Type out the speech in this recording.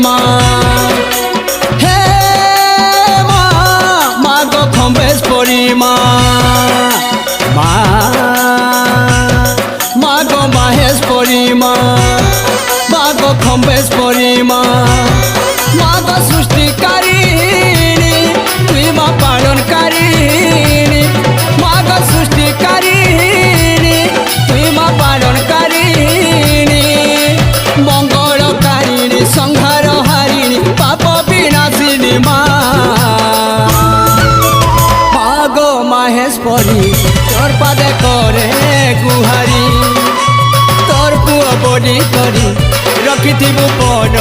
মা হে মা মা গো খম্বেশ্বরী মা মা মা গো মাহেশ্বরী মা মা গো খম্বেশ্বরী মা মা গো সৃষ্টিকারিণী তুই মা পালনকারিণী মা গো সৃষ্টিকারিণী তুই মা পালনকারিণী মঙ্গলকারিণী সংহারহারিণী পাপ বিনাশিনী মা মা গো মাহেশ্বরী তোর পাদে করে গুহারি তোর পুଅ বলি କରି ରଖିଥିବୁ ପର